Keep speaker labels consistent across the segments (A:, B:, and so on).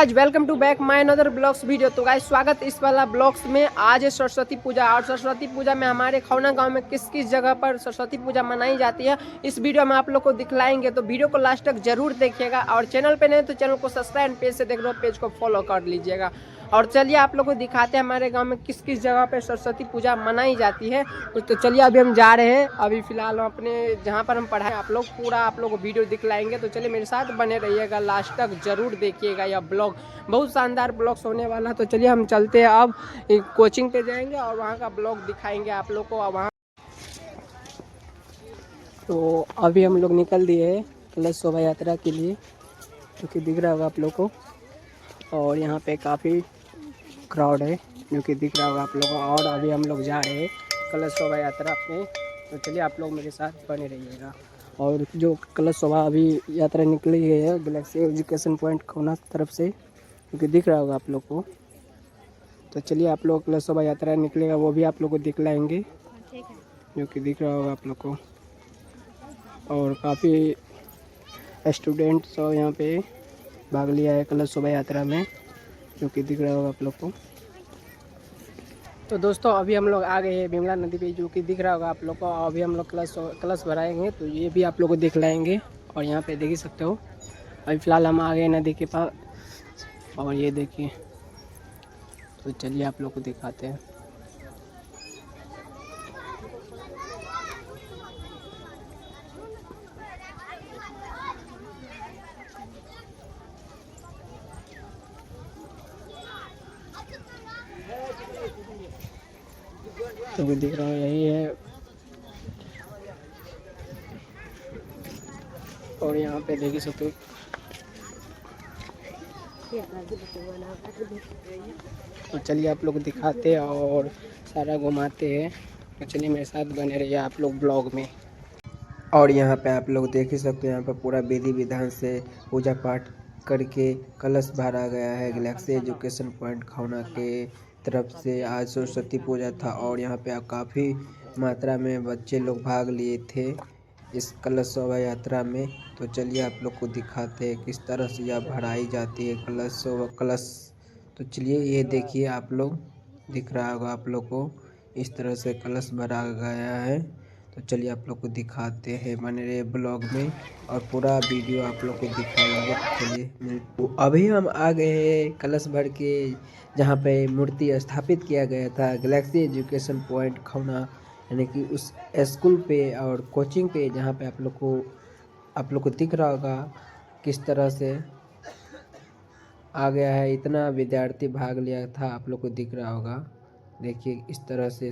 A: Guys welcome to back my another blogs video. तो guys स्वागत इस वाला ब्लॉग्स में। आज है सरस्वती पूजा और सरस्वती पूजा में हमारे खौना गांव में किस किस जगह पर सरस्वती पूजा मनाई जाती है इस वीडियो में आप लोग को दिखलाएंगे। तो वीडियो को लास्ट तक जरूर देखिएगा और चैनल पे नहीं तो चैनल को सब्सक्राइब, पेज से देख रहे हो पेज को फॉलो कर लीजिएगा। और चलिए आप लोग को दिखाते हैं हमारे गांव में किस किस जगह पे सरस्वती पूजा मनाई जाती है। तो चलिए अभी हम जा रहे हैं। अभी फिलहाल हम अपने जहां पर हम पढ़ाए आप लोग पूरा आप लोग को वीडियो दिखलाएंगे। तो चलिए मेरे साथ बने रहिएगा, लास्ट तक जरूर देखिएगा। यह ब्लॉग बहुत शानदार ब्लॉग्स होने वाला। तो चलिए हम चलते हैं, अब कोचिंग पे जाएंगे और वहाँ का ब्लॉग दिखाएंगे आप लोग को। वहाँ तो अभी हम लोग निकल दिए हैं कलश शोभा यात्रा के लिए, क्योंकि दिख रहा होगा आप लोग को। और यहाँ पे काफ़ी क्राउड है जो कि दिख रहा होगा आप लोगों को। और अभी हम लोग जा रहे हैं कलश शोभा यात्रा में। तो चलिए आप लोग मेरे साथ बने रहिएगा। और जो कलश शोभा अभी यात्रा निकली है गैलेक्सी एजुकेशन पॉइंट खौना तरफ से, क्योंकि दिख रहा होगा आप लोग को। तो चलिए आप लोग कलश शोभा यात्रा निकलेगा वो भी आप लोग को दिखलाएंगे, जो कि दिख रहा होगा आप लोग को। और काफ़ी स्टूडेंट्स और यहाँ पे भाग लिया है कलश शोभा यात्रा में, जो कि दिख रहा होगा आप लोग को। तो दोस्तों अभी हम लोग आ गए हैं बिमला नदी पे, जो कि दिख रहा होगा आप लोग को। अभी हम लोग कलश भराएंगे, तो ये भी आप लोग को दिखलाएंगे। और यहाँ पे देख ही सकते हो अभी फ़िलहाल हम आ गए नदी के पास। और ये देखिए, तो चलिए आप लोग को दिखाते हैं। तो भी दिख रहा है यही है। और यहाँ पे देख सकते हो। तो चलिए आप लोग दिखाते हैं और सारा घुमाते हैं। तो चलिए मेरे साथ बने रहिए आप लोग ब्लॉग में। और यहाँ पे आप लोग देख ही सकते हो, यहाँ पे पूरा विधि विधान से पूजा पाठ करके कलश भरा गया है गैलेक्सी एजुकेशन पॉइंट खौना के तरफ से। आज सरस्वती पूजा था और यहाँ पे काफ़ी मात्रा में बच्चे लोग भाग लिए थे इस कलश शोभा यात्रा में। तो चलिए आप लोग को दिखाते हैं किस तरह से यह भराई जाती है कलश। तो चलिए ये देखिए आप लोग, दिख रहा होगा आप लोग को, इस तरह से कलश भरा गया है। तो चलिए आप लोग को दिखाते हैं, बने रहे ब्लॉग में और पूरा वीडियो आप लोग को दिखाएंगे। तो चलिए तो अभी हम आ गए हैं कलश भर के, जहाँ पे मूर्ति स्थापित किया गया था गैलेक्सी एजुकेशन पॉइंट खौना, यानी कि उस स्कूल पे और कोचिंग पे, जहाँ पे आप लोग को दिख रहा होगा किस तरह से आ गया है। इतना विद्यार्थी भाग लिया था, आप लोग को दिख रहा होगा। देखिए इस तरह से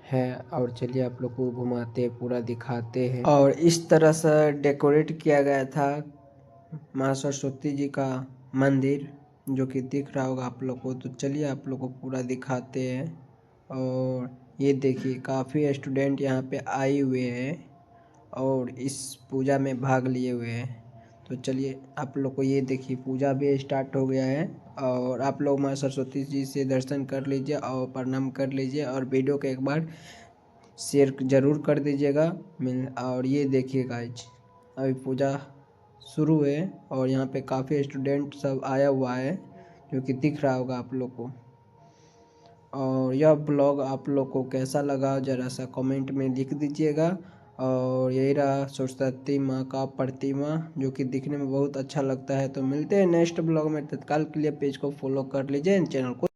A: है। और चलिए आप लोग को घुमाते पूरा दिखाते हैं। और इस तरह से डेकोरेट किया गया था माँ सरस्वती जी का मंदिर, जो कि दिख रहा होगा आप लोग को। तो चलिए आप लोग को पूरा दिखाते हैं। और ये देखिए काफ़ी स्टूडेंट यहाँ पे आए हुए हैं और इस पूजा में भाग लिए हुए हैं। तो चलिए आप लोग को ये देखिए पूजा भी स्टार्ट हो गया है। और आप लोग माँ सरस्वती जी से दर्शन कर लीजिए और प्रणाम कर लीजिए और वीडियो को एक बार शेयर ज़रूर कर दीजिएगा। और ये देखिए गाइज, अभी पूजा शुरू है और यहाँ पे काफ़ी स्टूडेंट सब आया हुआ है, जो कि दिख रहा होगा आप लोग को। और यह ब्लॉग आप लोग को कैसा लगा ज़रा सा कमेंट में लिख दीजिएगा। और यही रहा सरस्वती माँ का प्रतिमा, जो कि दिखने में बहुत अच्छा लगता है। तो मिलते हैं नेक्स्ट ब्लॉग में, तत्काल के लिए पेज को फॉलो कर लीजिए, चैनल को